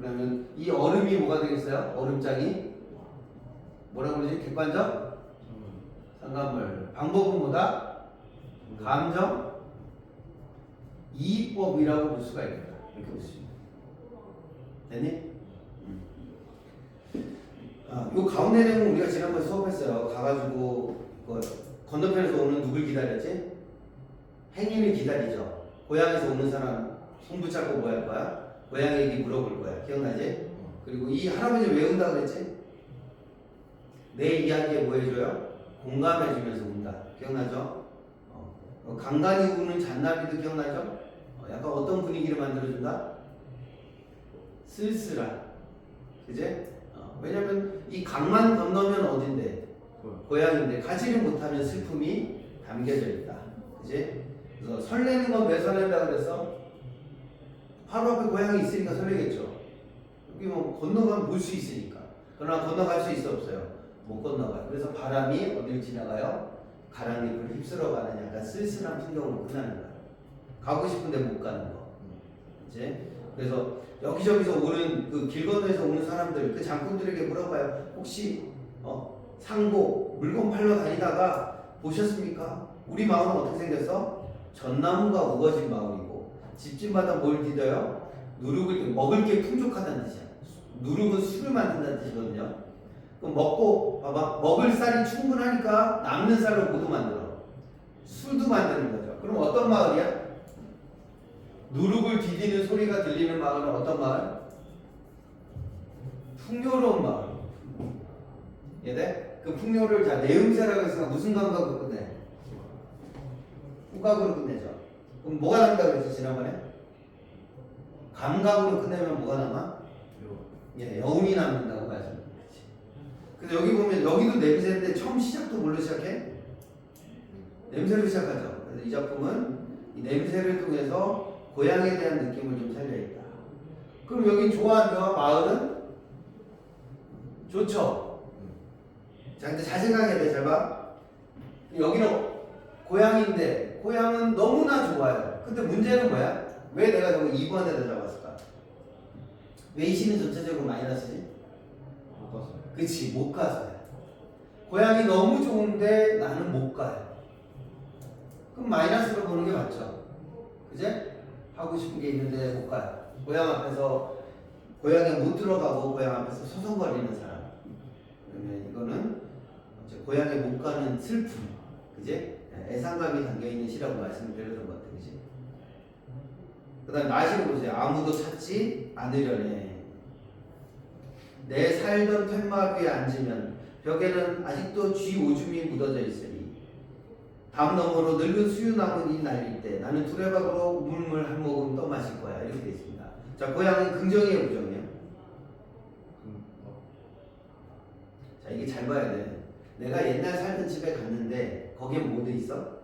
그러면 이 얼음이 뭐가 되겠어요? 얼음장이 뭐라고 그러지? 객관적? 상관물. 방법은 뭐다? 감정? 이입법이라고 볼 수가 있겠다. 이렇게 볼 수 있습니다. 됐니? 요 가운데 내용은 우리가 지난번에 수업했어요. 가가지고 건너편에서 오는 누굴 기다렸지? 행인을 기다리죠. 고향에서 오는 사람 손 붙잡고 뭐 할 거야? 고향에게 물어볼 거야. 기억나지? 그리고 이 할아버지 왜 운다 그랬지? 내 이야기에 뭐 해줘요? 공감해주면서 운다. 기억나죠? 간간히 우는 잔나비도 기억나죠? 약간 어떤 분위기를 만들어준다? 쓸쓸한. 그제? 왜냐면 이 강만 건너면 어딘데? 고향인데 가지를 못하면 슬픔이 담겨져 있다. 그지? 그래서 설레는 건 왜 설렌다 그랬어? 바로 앞에 고향이 있으니까 설레겠죠. 여기 뭐 건너가면 볼 수 있으니까. 그러나 건너갈 수 있어 없어요? 못 건너가요. 그래서 바람이 어딜 지나가요? 가랑잎을 휩쓸어가는 약간 쓸쓸한 풍경으로 끝나는 거야. 가고 싶은데 못 가는 거. 이제 그래서 여기저기서 오는 그 길 건너에서 오는 사람들, 그 장군들에게 물어봐요. 혹시 상고 물건 팔러 다니다가 보셨습니까? 우리 마을은 어떻게 생겼어? 전나무가 우거진 마을이고 집집마다 뭘 디뎌요? 누룩을 먹을 게 풍족하다는 뜻이야. 누룩은 술을 만든다는 뜻이거든요. 그럼 먹고 봐봐 먹을 쌀이 충분하니까 남는 쌀로 뭐도 만들어? 술도 만드는 거죠. 그럼 어떤 마을이야? 누룩을 디디는 소리가 들리는 마을은 어떤 마을? 풍요로운 마을. 얘네? 그 풍요를 자 내음새라고 했으니까 무슨 감각으로 끝내? 후각으로 끝내죠. 그럼 뭐가 남는다고 그랬지 지난번에? 감각으로 끝내면 뭐가 남아? 예, 여운이 남는다고 말씀드렸지. 그래서 여기 보면 여기도 냄새인데 처음 시작도 뭘로 시작해? 냄새로 시작하죠. 그래서 이 작품은 이 냄새를 통해서 고향에 대한 느낌을 좀 살려있다. 그럼 여기 좋아하는 마을은? 좋죠. 자, 근데 잘 생각해야 돼. 잘 봐. 여기는 고향인데 고향은 너무나 좋아요. 근데 문제는 뭐야? 왜 내가 저거 2번에다 잡았을까? 왜 이 시는 전체적으로 마이너스지? 못 갔어요. 그치, 못 가서야. 고향이 너무 좋은데 나는 못 가요. 그럼 마이너스로 보는 게 맞죠? 그제? 하고 싶은 게 있는데 못 가요. 고향 앞에서 고향에 못 들어가고 고향 앞에서 소송거리는 사람. 그러면 이거는 이제 고향에 못 가는 슬픔, 그제? 애상감이 담겨 있는 시라고 말씀드렸던 것 같아요, 그지? 그다음 나시를 보세요. 아무도 찾지 않으려네. 내 살던 툇마루 위에 앉으면 벽에는 아직도 쥐 오줌이 묻어져 있으니 담 너머로 늙은 수유나무니 날릴 때 나는 두레박으로 물물 한 모금 떠 마실 거야. 이렇게 되어 있습니다. 자, 고향은 긍정이에요, 부정이에요? 자, 이게 잘 봐야 돼. 내가 옛날 살던 집에 갔는데 거기에 뭐 돼 있어?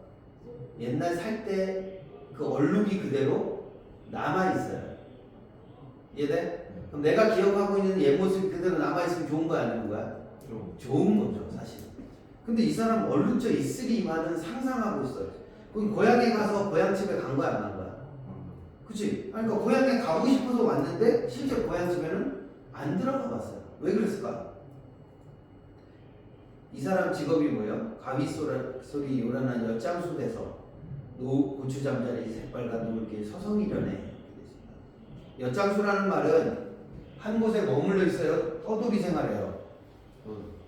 옛날 살 때 그 얼룩이 그대로 남아 있어요. 이해돼? 그럼 내가 기억하고 있는 옛 모습이 그대로 남아 있으면 좋은 거야, 안 좋은 거야? 좋은 거죠, 사실. 근데 이 사람 얼룩져 있으리만은 상상하고 있어요. 그럼 고향에 가서 고향집에 간 거야, 안 간 거야? 그치? 그러니까 고향에 가고 싶어서 왔는데 실제 고향집에는 안 들어가 봤어요. 왜 그랬을까? 이 사람 직업이 뭐예요? 가위 소리 요란한 엿장수대서 고추 잠자리 새빨간 노을길 서성이려네. 엿장수라는 말은 한 곳에 머물러 있어요. 떠돌이 생활해요.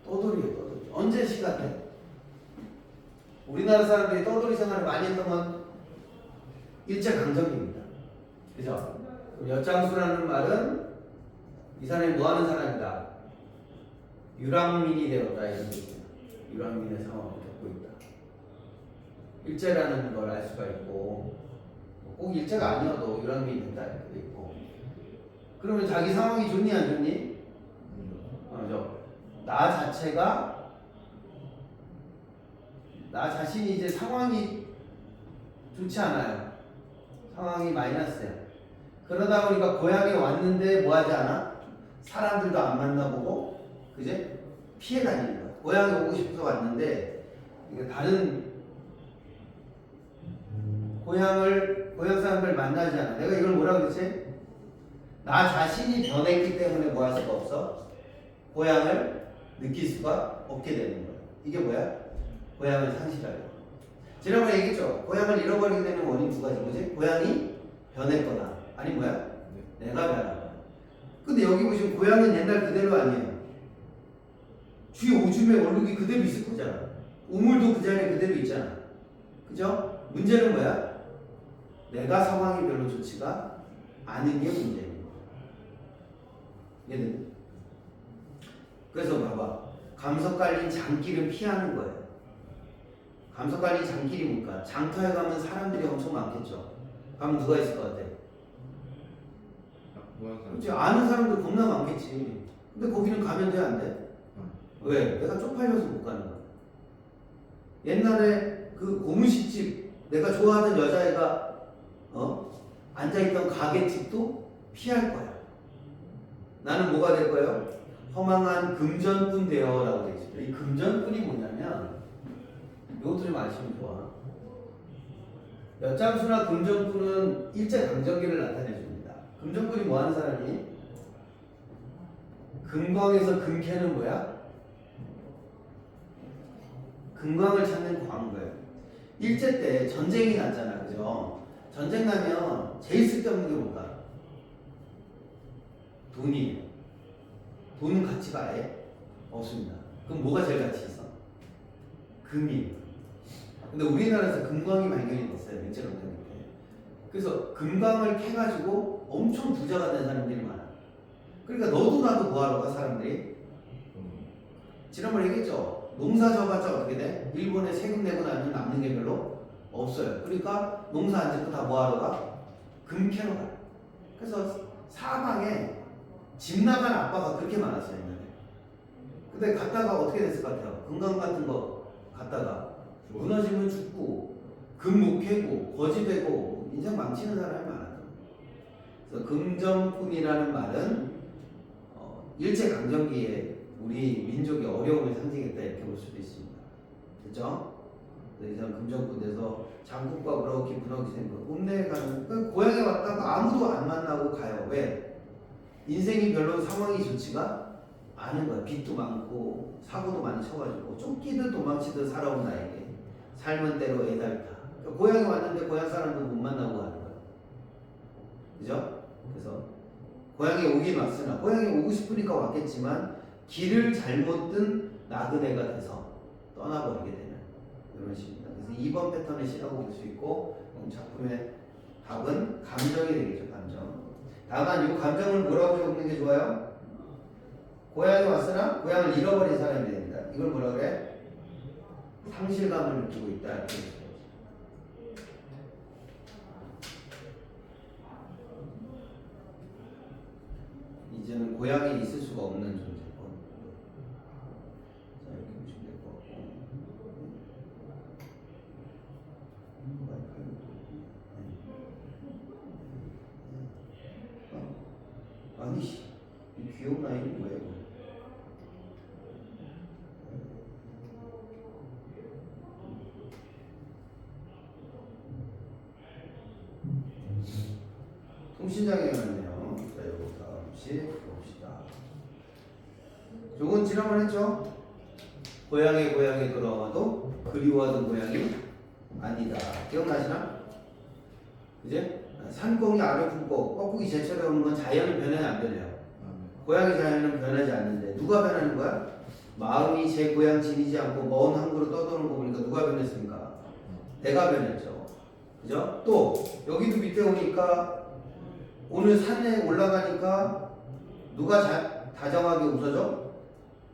떠돌이에요, 떠돌이. 언제 시간에? 우리나라 사람들이 떠돌이 생활을 많이 했던 건 일제강점기입니다. 그죠? 엿장수라는 말은 이 사람이 뭐 하는 사람이다? 유랑민이 되었다. 이런 뜻이에요. 유랑민의 상황을 겪고 있다. 일제라는 걸 알 수가 있고, 꼭 일제가 아니어도 유랑민이 된다. 이렇게 돼 있고. 그러면 자기 상황이 좋니, 안 좋니? 나 자체가, 나 자신이 이제 상황이 좋지 않아요. 상황이 마이너스야. 그러다 보니까 고향에 왔는데 뭐 하지 않아? 사람들도 안 만나보고, 그제? 피해 다니는 거야. 고향에 오고 싶어서 왔는데, 다른 고향 사람들 만나지 않아. 내가 이걸 뭐라고 그랬지? 나 자신이 변했기 때문에 뭐 할 수가 없어? 고향을 느낄 수가 없게 되는 거야. 이게 뭐야? 고향을 상실하려고. 지난번에 얘기했죠? 고향을 잃어버리게 되는 원인 두 가지. 뭐지? 고향이 변했거나, 아니 뭐야? 내가 변하거나. 근데 여기 보시면 고향은 옛날 그대로 아니에요. 쥐 오줌에 얼룩이 그대로 있을 거잖아. 우물도 그 자리에 그대로 있잖아. 그죠? 문제는 뭐야? 내가 상황이 별로 좋지가 않은 게 문제예요. 얘는. 그래서 봐봐. 감석 깔린 장길은 피하는 거예요. 감석 깔린 장길이 뭘까? 장터에 가면 사람들이 엄청 많겠죠. 가면 누가 있을 것 같아? 그치? 아는 사람들 겁나 많겠지. 근데 거기는 가면 돼, 안 돼? 왜? 내가 쪽팔려서 못 가는 거야. 옛날에 그 고무신집 내가 좋아하던 여자애가 앉아있던 가게집도 피할 거야. 나는 뭐가 될 거예요? 허망한 금전꾼 되어라고 되어 있습니다. 이 금전꾼이 뭐냐면 이것도 좀 아시면 좋아. 엿장수나 금전꾼은 일제강점기를 나타내줍니다. 금전꾼이 뭐 하는 사람이? 금광에서 금 캐는 거야? 금광을 찾는 광거예요. 일제 때 전쟁이 났잖아, 그죠? 전쟁 나면 제일 쓸데없는 게 뭘까? 돈이에요. 돈은 가치가 아예 없습니다. 그럼 뭐가 제일 가치 있어? 금이에요. 근데 우리나라에서 금광이 발견이 됐어요, 일제강점기 때. 그래서 금광을 캐가지고 엄청 부자가 된 사람들이 많아. 그러니까 너도 나도 뭐하러 가, 사람들이? 지난번에 얘기했죠. 농사 져봤자 어떻게 돼? 일본에 세금 내고 나면 남는 게 별로 없어요. 그러니까 농사 안 짓고 다 뭐하러 가? 금 캐러 가요. 그래서 사방에 집 나간 아빠가 그렇게 많았어요, 옛날에. 근데 갔다가 어떻게 됐을 것 같아요? 금강 같은 거 갔다가 무너지면 죽고 금 못 캐고 거지되고 인생 망치는 사람이 많았던 거예요. 그래서 금전꾼이라는 말은 일제강점기에 우리 민족의 어려움을 상징했다 이렇게 볼 수도 있습니다. 됐죠? 이 사람 금전꾼 돼서 장국과 부럭이 분홍이 생겨 읍내에 가는 그러니까 고향에 왔다가 아무도 안 만나고 가요. 왜? 인생이 별로 상황이 좋지가 않은 거야. 빚도 많고 사고도 많이 쳐가지고 쫓기듯 도망치듯 살아온 나에게 삶은 때로 애달다. 그러니까 고향에 왔는데 고향 사람도 못 만나고 가는 거야. 그죠? 그래서 고향에 오긴 왔으나 고향에 오고 싶으니까 왔겠지만 길을 잘못 든 나그네가 돼서 떠나버리게 되는 이런 식입니다. 그래서 2번 패턴의 시라고 볼 수 있고 작품의 답은 감정이 되겠죠. 감정. 다만 이 감정을 뭐라고 적는 게 좋아요? 고향에 왔으나 고향을 잃어버린 사람이 됩니다. 이걸 뭐라 그래? 상실감을 느끼고 있다. 이렇게 이제는 고향에 있을 수가 없는 존재고. 자, 이렇게 보시면 될 것 같고. 아니, 이 귀여운 아이는 뭐예요? 통신장애 갔네요. 자, 요거 다음씩 봅시다. 요건 지난번 했죠? 고향에 돌아와도 그리워하던 고향이 아니다. 기억나시나? 이제 산공이 알을 품고 뻐꾸기 제철에 오는 건 자연은 변하지 안 변해요. 고향의 자연은 변하지 않는데 누가 변하는 거야? 마음이 제 고향 지니지 않고 먼 항구로 떠도는 거 보니까 누가 변했습니까? 내가 변했죠. 그죠? 또 여기도 밑에 오니까 오늘 산에 올라가니까 누가 다정하게 웃어줘?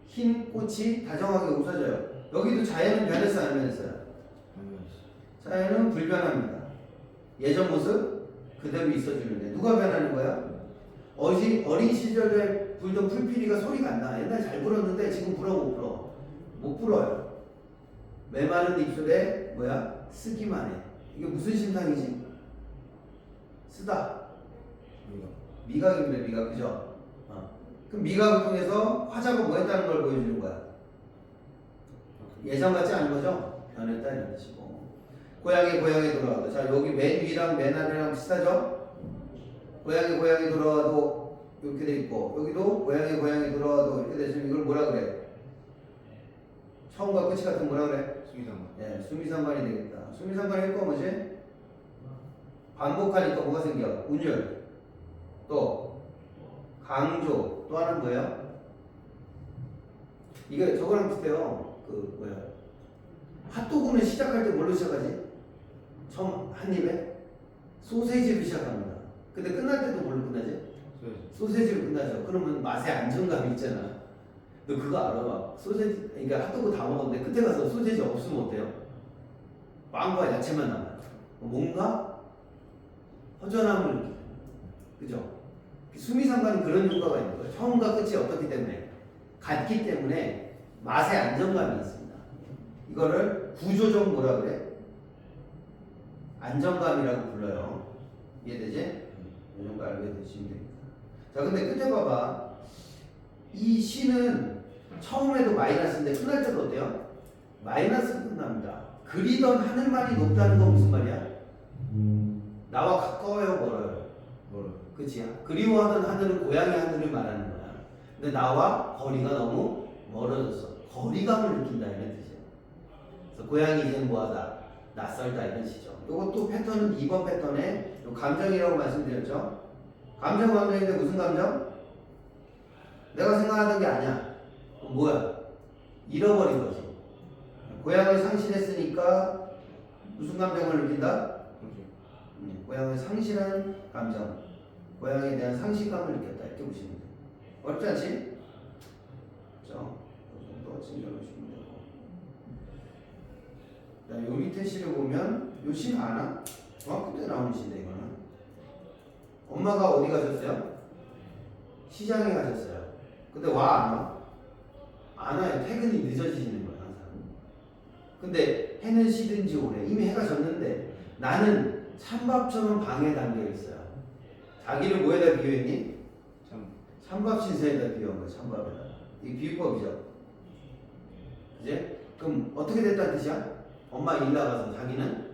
흰 꽃이 다정하게 웃어줘요. 여기도 자연은 변했어요, 안 변했어요? 자연은 불변합니다. 예전 모습 그대로 있어주는데 누가 변하는 거야? 어린 시절에 불던 풀피리가 소리가 안 나. 옛날에 잘 불었는데 지금 불어 못 불어? 못 불어요. 메마른 입술에 뭐야? 쓰기만 해. 이게 무슨 심상이지? 쓰다. 미각입니다. 미각. 그죠? 그럼 미각을 통해서 화자가 뭐 했다는 걸 보여주는 거야. 예전 같지 않은 거죠? 변했다 이런 뜻이고. 고향에 돌아와도. 자, 여기 맨 위랑 맨 아래랑 비슷하죠? 고향에 돌아와도 이렇게 돼 있고, 여기도 고향에 돌아와도 이렇게 되시면 이걸 뭐라 그래? 처음과 끝이 같은 뭐라 그래? 수미상관. 네, 수미상관이 되겠다. 수미상관이 거 뭐지? 반복하니까 뭐가 생겨? 운율. 또 강조. 또 하나는 뭐예요? 이게 저거랑 비슷해요. 그 뭐야? 핫도그는 시작할 때 뭘로 시작하지? 처음 한 입에 소세지로 시작합니다. 근데 끝날 때도 뭘로 끝나지? 소세지로 끝나죠. 그러면 맛에 안정감이 있잖아. 너 그거 알아? 막 소세지, 그러니까 핫도그 다 먹었는데 끝에 가서 소세지 없으면 어때요? 빵과 야채만 남아요. 뭔가 허전함을 느끼죠. 그죠? 수미상관은 그런 효과가 있는 거예요. 처음과 끝이 어떻기 때문에 같기 때문에 맛의 안정감이 있습니다. 이거를 구조적 뭐라 그래? 안정감이라고 불러요. 이해되지? 이 정도 알고 계시면 됩니다. 자, 근데 끝에 봐봐. 이 C는 처음에도 마이너스인데 끝날 때도 어때요? 마이너스 끝납니다. 그리던 하늘만이 높다는 건 무슨 말이야? 나와 가까워요, 멀어요? 뭐라? 그치야? 그리워하던 하늘은 고향의 하늘을 말하는 거야. 근데 나와 거리가 너무 멀어졌어. 거리감을 느낀다 이런 뜻이야. 그래서 고향이 이제 뭐하다? 낯설다 이런 뜻이죠. 이것도 패턴은 2번 패턴에 감정이라고 말씀드렸죠. 감정인데 무슨 감정? 내가 생각하던 게 아니야. 그럼 뭐야? 잃어버린 거지. 고향을 상실했으니까 무슨 감정을 느낀다? 고향을 상실한 감정, 고향에 대한 상실감을 느꼈다 이렇게 보시면 돼요. 어렵지 않지? 그렇죠? 이 정도 챙겨놓으시면 되고. 자, 요 밑에 시를 보면 요 시 아나? 중학교 때 나오는 시인데 이거는. 엄마가 어디 가셨어요? 시장에 가셨어요. 근데 와 안 와? 안 와요. 퇴근이 늦어지시는 거예요 항상. 근데 해는 시든지 오래. 이미 해가 졌는데 나는 찬밥처럼 방에 담겨 있어요. 자기를 뭐에다 비유했니? 찬밥 신세에다 비유한 거예요. 찬밥에다. 이게 비유법이죠. 그지? 그럼 어떻게 됐다는 뜻이야? 엄마 일 나가서 자기는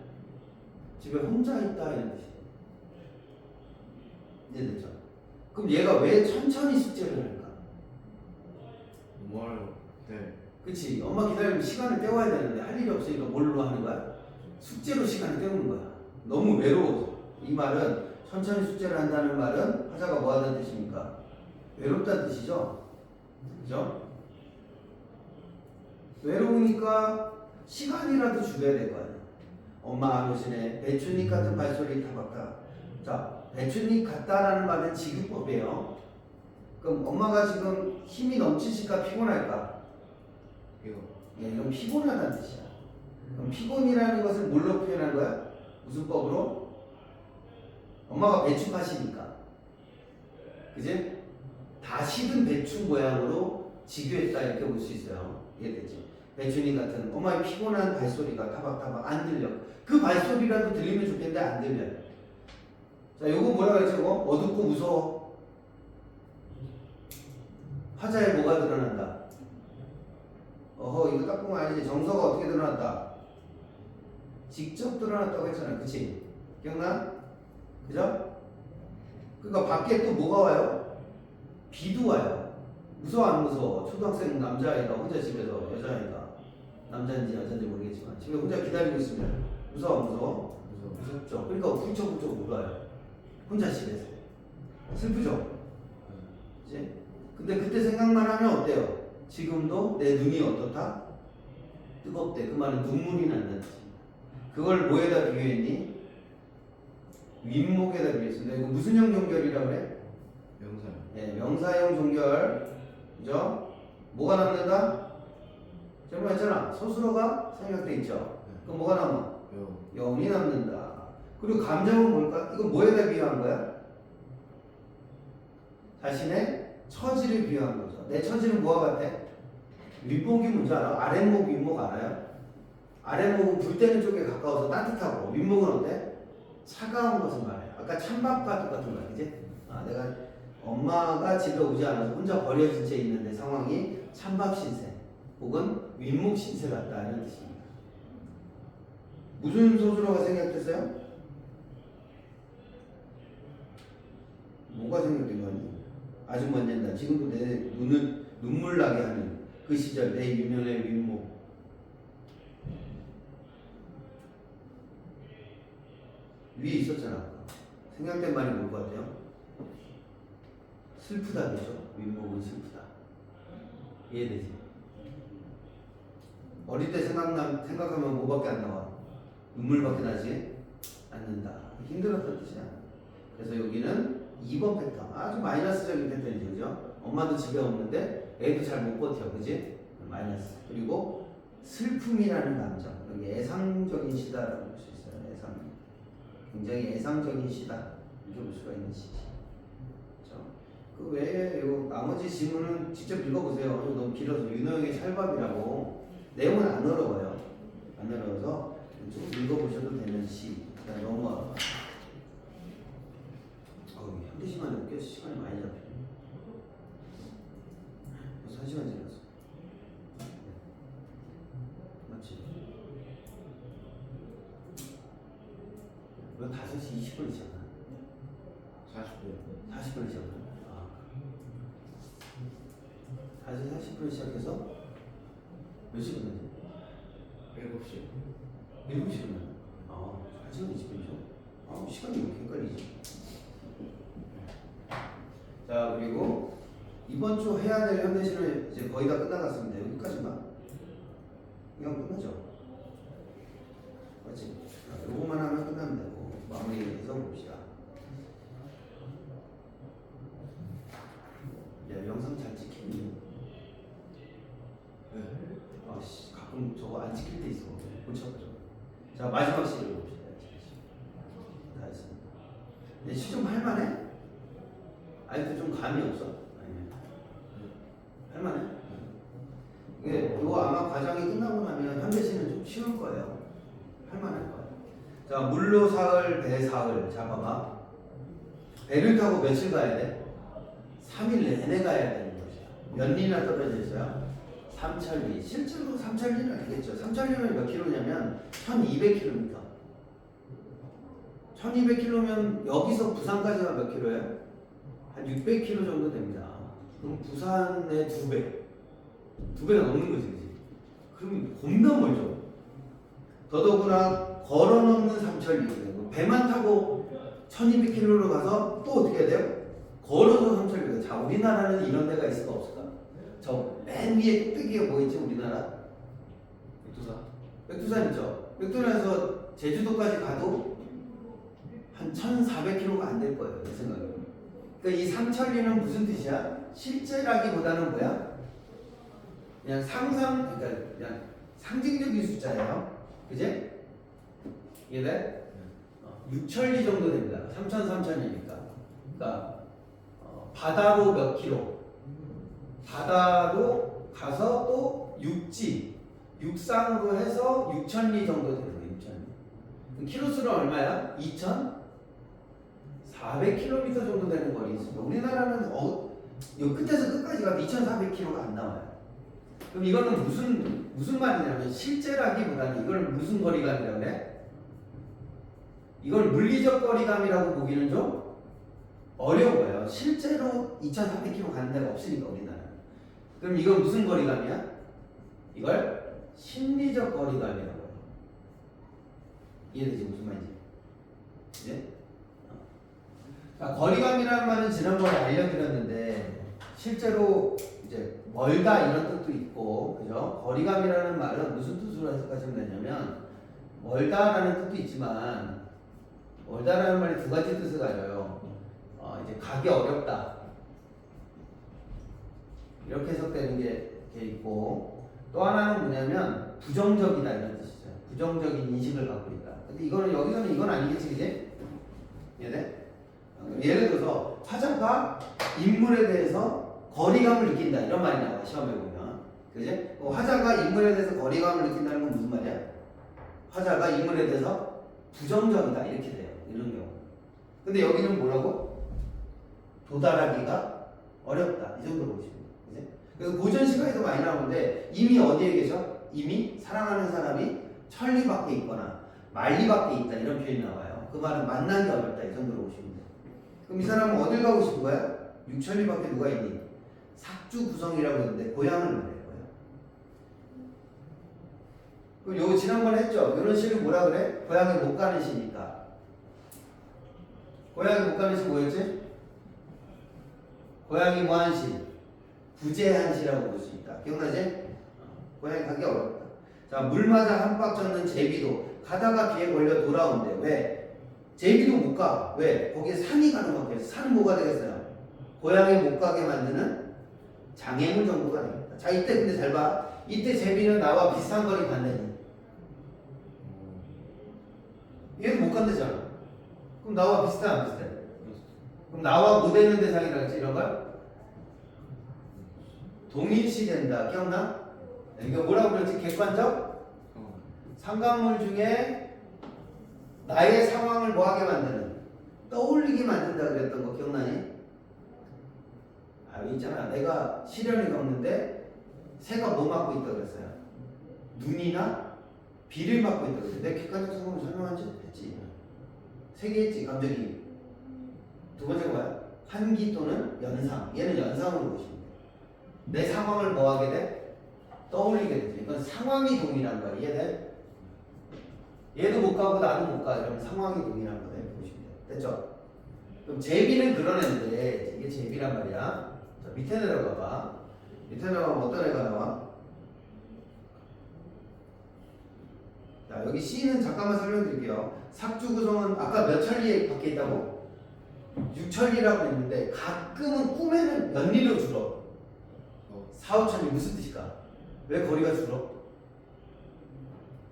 집에 혼자 있다 이런 뜻이에요. 이해됐죠? 그럼 얘가 왜 천천히 숙제를 할까? 뭐하러? 네. 그치? 엄마 기다리면 시간을 때워야 되는데 할 일이 없으니까 뭘로 하는 거야? 숙제로 시간을 때우는 거야. 너무 외로워서. 이 말은 천천히 숙제를 한다는 말은 하자가 뭐 하다는 뜻입니까? 외롭다는 뜻이죠. 그죠? 외로우니까 시간이라도 줄여야 될 거 아니야. 엄마 안 오시네. 배춧잎 같은 발소리 타박타. 자, 배춧잎 같다라는 말은 지급법이에요. 그럼 엄마가 지금 힘이 넘치실까 피곤할까? 이거. 예, 이건 피곤하다는 뜻이야. 그럼 피곤이라는 것을 뭘로 표현한 거야? 무슨 법으로? 엄마가 배추파시니까. 그지? 다 식은 배추 모양으로 지교했다 이렇게 볼 수 있어요. 이해되지? 배추잎 같은 엄마의 피곤한 발소리가 타박타박 안 들려. 그 발소리라도 들리면 좋겠는데 안 들려요. 자, 요거 뭐라 그랬지? 이거? 어둡고 무서워. 화자에 뭐가 드러난다? 어허, 이거 딱 보면 알지? 정서가 어떻게 드러났다? 직접 드러났다고 했잖아요. 그치? 기억나? 그죠? 그러니까 밖에 또 뭐가 와요? 비도 와요. 무서워 안 무서워? 초등학생 남자아이가 혼자 집에서 여자아이가 남자인지 여자인지 모르겠지만 집에 혼자 기다리고 있으면 무서워 안 무서워? 무섭죠. 그러니까 훌쩍훌쩍 울어요. 혼자 집에서. 슬프죠? 그치? 근데 그때 생각만 하면 어때요? 지금도 내 눈이 어떻다? 뜨겁대. 그 말은 눈물이 난다는 뜻입니다. 그걸 뭐에다 비유했니? 윗목에다 비유했습니다. 이거 무슨 형 종결이라고 그래? 명사. 예, 명사형 종결. 그죠? 뭐가 남는다? 저번 했잖아. 서술어가 생략돼 있죠. 그럼 뭐가 남아? 여운이 남는다. 그리고 감정은 뭘까? 이거 뭐에다 비유한 거야? 자신의 처지를 비유한 거죠. 내 처지는 뭐와 같아? 윗목이 뭔지 알아? 아랫목, 윗목 알아요? 아랫목은 불 때는 쪽에 가까워서 따뜻하고 윗목은 어때? 차가운 것을 말해요. 아까 찬밥과 똑같은 거야, 그지? 아, 내가 엄마가 집에 오지 않아서 혼자 버려진 채 있는데 상황이 찬밥 신세 혹은 윗목 신세 같다 이런 뜻입니다. 무슨 소수로가 생략됐어요? 뭐가 생략된 거니? 아주 먼 옛날 지금도 내 눈을 눈물 나게 하는 그 시절 내 유년의 윗목. 위에 있었잖아. 생략된 말이 뭘 것 같아요? 슬프다 그죠? 윗목은 슬프다. 이해되지? 어릴 때 생각하면 뭐밖에 안 나와? 눈물밖에 나지 않는다. 힘들었던 뜻이야. 그래서 여기는 2번 패턴. 아주 마이너스적인 패턴이죠. 그죠? 엄마도 집에 없는데 애도 잘 못 버텨. 그지? 마이너스. 그리고 슬픔이라는 감정. 여기 애상적인 시다라고 볼 수 있어요. 애상. 굉장히 애상적인 시다. 이렇게 볼 수가 있는 시지. 그렇죠? 그 외에 요 나머지 지문은 직접 읽어보세요. 이거 너무 길어서 윤호영의 찰밥이라고 내용은 안 어려워요. 안 어려워서 좀 읽어보셔도 되는 시. 그냥 너무 어려워. 현대 시간에 꽤 시간이 많이 잡히네. 벌써 1시간 지났어. 맞지? 왜 5시 20분에 시작하나? 40분. 40분에 시작하나? 5시 40분에 시작해서 몇 시 끝나지? 7시. 7시 끝나나? 1시간 20분이죠? 시간이 왜 이렇게 헷갈리지? 자, 그리고 이번 주 해야 될 현대시는 이제 거의 다 끝나갔습니다. 여기까지만. 그냥 끝나죠? 맞지? 요거만 하면 끝나면 되고 마무리해서 봅시다. 야, 영상 잘 찍히니? 네. 가끔 저거 안 찍힐 때 있어. 고쳐가지고. 자, 마지막 시를 봅시다. 다 했습니다. 시 좀 할만해? 아직도 좀 감이 없어? 아니면 할만해? 이게 요거 아마 과정이 끝나고 나면 현대시는 좀 쉬울 거예요. 할만할 거예요. 자, 물로 사흘, 배 사흘. 자, 봐봐. 배를 타고 며칠 가야 돼? 3일 내내 가야 되는 것이야. 몇 리나 떨어져 있어요? 삼천리. 실제로 삼천리는 알겠죠? 삼천리는 몇 킬로냐면 1200km. 1200km면 여기서 부산까지가 몇 킬로예요? 한 600km 정도 됩니다. 그럼 부산의 2배. 2배가 넘는 거지, 그치? 그러면 겁나 멀죠? 더더구나 걸어 넘는 삼천리. 배만 타고 1200km로 가서 또 어떻게 해야 돼요? 걸어서 삼천리. 자, 우리나라는 이런 데가 있을까 없을까? 저 맨 위에 꼭대기가 뭐 있지, 우리나라? 백두산. 백두산 있죠? 백두산에서 제주도까지 가도 한 1400km가 안 될 거예요, 내 생각에. 그러니까 이 삼천리는 무슨 뜻이야? 실제라기보다는 뭐야? 그냥 그러니까 그냥 상징적인 숫자예요. 그지? 이해돼? 6천리 정도 됩니다. 3,000이니까. 그러니까 바다로 몇 킬로? 바다로 가서 또 육상으로 해서 6천리 정도 되는 거예요. 6천리. 킬로수는 얼마야? 2,400km 정도 되는 거리 있습니다. 우리나라는 요 끝에서 끝까지 가도 2,400km가 안 나와요. 그럼 이거는 무슨 말이냐면 실제라기보다는 이걸 무슨 거리감이라고 그래? 이걸 물리적 거리감이라고 보기는 좀 어려워요. 실제로 2,400km 가는 데가 없으니까 우리나라는. 그럼 이건 무슨 거리감이야? 이걸 심리적 거리감이라고 해요. 이해되지 무슨 말인지? 네? 자, 거리감이라는 말은 지난번에 알려드렸는데 실제로 이제 멀다 이런 뜻도 있고, 그죠? 거리감이라는 말은 무슨 뜻으로 해석하시면 되냐면 멀다라는 뜻도 있지만 멀다라는 말이 두 가지 뜻을 가져요. 이제 가기 어렵다 이렇게 해석되는 게 있고, 또 하나는 뭐냐면 부정적이다 이런 뜻이죠. 부정적인 인식을 갖고 있다. 근데 이거는 여기서는 이건 아니겠지, 그지? 이해돼? 예를 들어서 화자가 인물에 대해서 거리감을 느낀다 이런 말이 나와 시험에 보면, 그지? 화자가 인물에 대해서 거리감을 느낀다는 건 무슨 말이야? 화자가 인물에 대해서 부정적이다 이렇게 돼요. 이런 경우. 근데 여기는 뭐라고? 도달하기가 어렵다 이 정도로 보시면 돼요. 그지? 그래서 고전 시가에도 많이 나오는데 이미 어디에 계셔? 이미 사랑하는 사람이 천리 밖에 있거나 만리 밖에 있다 이런 표현이 나와요. 그 말은 만나기 어렵다 이 정도로 보시면 돼요. 그럼 이 사람은 어딜 가고 싶은 거야? 6천리 밖에 누가 있니? 삭주 구성이라고 했는데 고향을 말해요. 그럼 요거 지난번에 했죠? 이런 시를 뭐라 그래? 고향에 못 가는 시니까. 고향에 못 가는 시 뭐였지? 고향이 뭐한 시? 부재한 시라고 볼 수 있다. 기억나지? 고향에 가기 어렵다. 자, 물 맞아 한박 젖는 제비도 가다가 비에 걸려 돌아온대. 왜? 제비도 못 가. 왜? 거기에 산이 가는 거예요. 산은 뭐가 되겠어요? 고향에 못 가게 만드는 장애물 정도가 되겠다. 자, 이때 근데 잘 봐. 이때 제비는 나와 비슷한 거리 간다니. 얘도 못 간다잖아. 그럼 나와 비슷해 안 비슷해? 그럼 나와 못 되는 대상이라 했지 이런 걸? 동일시된다. 기억나? 이거 뭐라고 그랬지? 객관적 상관물 중에 나의 상황을 뭐하게 만드는, 떠올리게 만든다 그랬던 거 기억나니? 아, 있잖아. 내가 시련을 겪는데 새가 뭐 맞고 있다 그랬어요? 눈이나 비를 맞고 있다 그랬어요. 내 객관적 상황을 설명한지 했지. 세 개 했지. 감정이. 두 번째가 뭐야? 환기 또는 연상. 얘는 연상으로 보시면 돼. 내 상황을 뭐하게 돼? 떠올리게 되지. 이건 상황이 동일한 거야. 이해돼? 얘도 못 가고 나도 못 가. 이러면 상황이 동일한 거다. 이렇게 보시면 돼. 됐죠? 그럼 제비는 그런 애인데 이게 제비란 말이야. 자, 밑에 내려가 봐. 밑에 내려가면 어떤 애가 나와? 자, 여기 C는 잠깐만 설명드릴게요. 삭주 구성은 아까 몇 천리 밖에 있다고? 6천리라고 했는데 가끔은 꿈에는 연리로 줄어. 4, 5천리 무슨 뜻일까? 왜 거리가 줄어?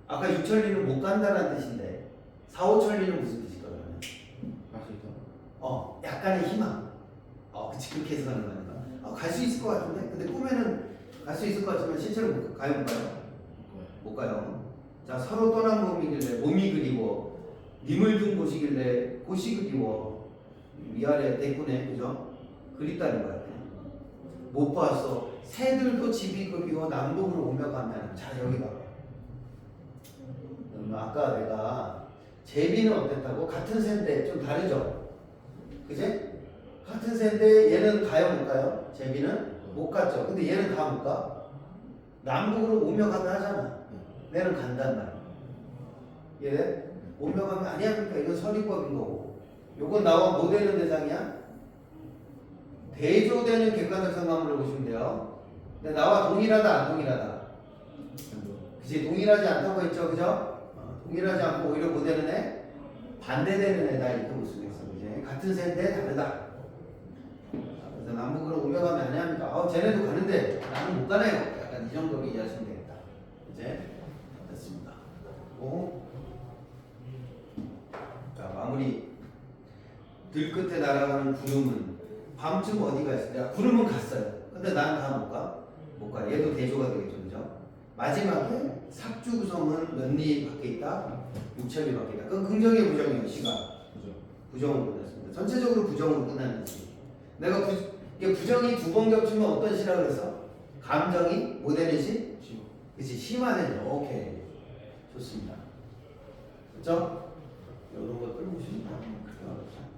아까 6천리는 못 간다는 뜻인데 4, 5천리는 무슨 뜻일까? 그러면? 갈수 있다. 약간의 희망. 그치, 그렇게 해석하는 거 아닌가? 갈 수 있을 것 같은데? 근데 꿈에는 갈 수 있을 것 같지만 실제로 못 가요? 못 가요? 못 가요. 자, 서로 떠난 몸이길래 몸이 그리워, 님을 둔 곳이길래 곳이 그리워. 위아래 대꾸네, 그죠? 그립다는 거야. 못 봤어. 새들도 집이 그리워 남북으로 오며 가면. 자, 여기 봐봐. 아까 내가 제비는 어땠다고? 같은 새인데 좀 다르죠? 그지? 같은 새인데 얘는 가요 못 가요? 제비는 못 갔죠. 근데 얘는 가 못 가? 남북으로 오며 가면 하잖아. 얘는 간단 말이야. 얘 오며 가면 아니야. 그러니까 이건 설리법인 거고. 요건 나와 뭐 되는 대상이야? 대조되는 객관적 상관물을 보시면 돼요. 근데 나와 동일하다 안 동일하다? 그치, 동일하지 않다고 했죠. 그죠? 동일하지 않고 오히려 뭐 되는 애? 반대되는 애다 이렇게 볼 수가 있어. 그지? 같은 새인데 다르다. 그래서 남북으로 오며 가면 아니야 합니까? 쟤네도 가는데 나는 못 가네요. 약간 이 정도로 이해하시면 되겠다. 이제 됐습니다. 자, 마무리. 들끝에 날아가는 구름은 밤쯤 어디가 있어요? 구름은 갔어요. 근데 난 다 못 가? 못 가. 얘도 대조가 되겠죠. 그죠? 마지막에 삭주 구성은 몇 리 밖에 있다? 6천리 밖에 있다. 그건 긍정의 부정이에요. 시가. 부정으로 끝났습니다. 전체적으로 부정으로 끝나는 시. 내가 이게 부정이 두 번 겹치면 어떤 시라고 그랬어? 감정이 뭐 되는 시? 그치, 심화되죠. 오케이. 좋습니다. 그렇죠? 이런 것들 보시면 그렇게 어렵지 않습니다.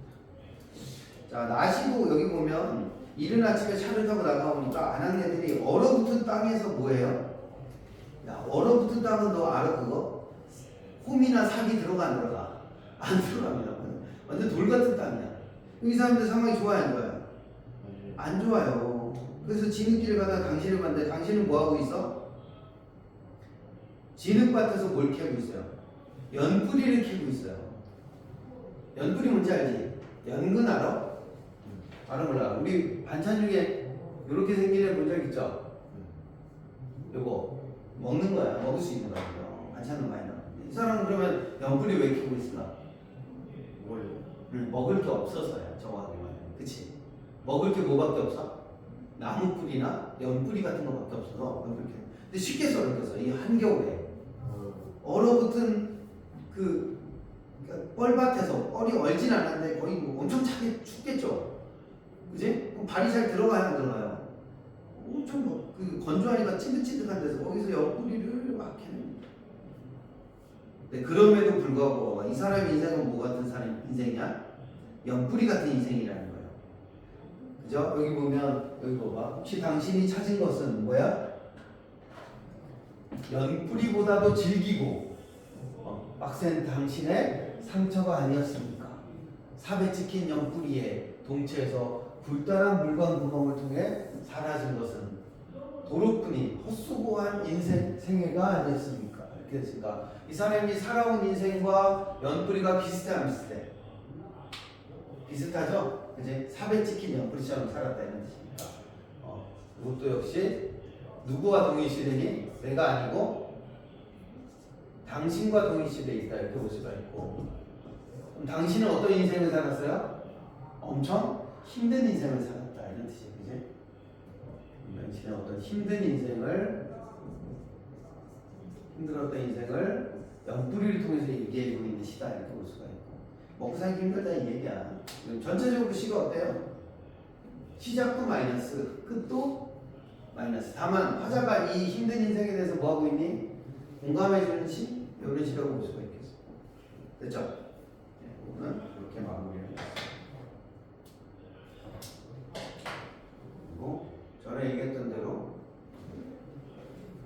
자, 나시고 여기 보면 이른 아침에 차를 타고 나가보니까 아낙네들이 얼어붙은 땅에서 뭐해요? 야, 얼어붙은 땅은 너 알아 그거? 홈이나 삭이 들어가 안 들어가? 안 들어갑니다. 완전 돌 같은 땅이야. 이 사람들 상황이 좋아요 안 좋아요? 안 좋아요. 그래서 진흙길을 가다가 당신을 봤는데 당신은 뭐하고 있어? 진흙밭에서 뭘 캐고 있어요? 연뿌리를 캐고 있어요. 연뿌리 뭔지 알지? 연근 알아? 알아 몰라. 우리 반찬 중에 이렇게 생긴 애 본 적 있죠? 요거 먹는 거야. 먹을 수 있는 거야. 반찬은 많이 나와. 이 사람은 그러면 연뿌리 왜 캐고 있을까? 먹을 게 없어서야. 정확하게 말하면. 그치? 먹을 게 뭐밖에 없어? 나무 뿌리나 연뿌리 같은 거밖에 없어서 그렇게. 근데 쉽게 썰었겠어. 이 한겨울에 얼어붙은 그 뻘밭에서 뻘이 얼진 않았는데 거의 뭐 엄청 차게 춥겠죠. 그지? 그럼 발이 잘 들어가요 안 들어가요? 엄청 그 건조하니까 찐득찐득한 데서 거기서 연뿌리를 막 캐는. 근데 그럼에도 불구하고 이 사람의 인생은 뭐 같은 사람 인생이야? 연뿌리 같은 인생이라는 거예요. 그죠? 여기 보면 여기 봐봐. 혹시 당신이 찾은 것은 뭐야? 연뿌리보다도 질기고 빡센 당신의 상처가 아니었습니까? 삽에 찍힌 연뿌리에 동체에서 불따란 물건 구멍을 통해 사라진 것은 도로뿐인 헛수고한 인생 생애가 아니었습니까? 이렇게 됐습니다. 이 사람이 살아온 인생과 연뿌리가 비슷해 안 비슷해? 비슷하죠? 그지? 삽에 찍힌 연뿌리처럼 살았다 이런 뜻입니다. 이것도 역시 누구와 동일시되니? 내가 아니고 당신과 동일시되어 있다 이렇게 볼 수가 있고. 그럼 당신은 어떤 인생을 살았어요? 엄청 힘든 인생을 살았다 이런 뜻이에요. 그지? 네. 당신의 어떤 힘들었던 인생을 옆구리를 통해서 얘기해주고 있는 시다 이렇게 볼 수가 있고 먹고 살기 힘들다는 얘기야. 전체적으로 시가 어때요? 시작도 마이너스, 끝도 마이너스. 다만 화자가 이 힘든 인생에 대해서 뭐하고 있니? 공감해주는 시? 이런 시라고 볼 수가 있겠어. 됐죠? 네, 오늘 이렇게 마무리를 하겠습니다. 그리고 전에 얘기했던 대로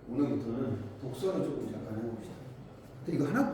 오늘부터는 독서를 조금 잠깐 해봅시다. 근데 이거 하나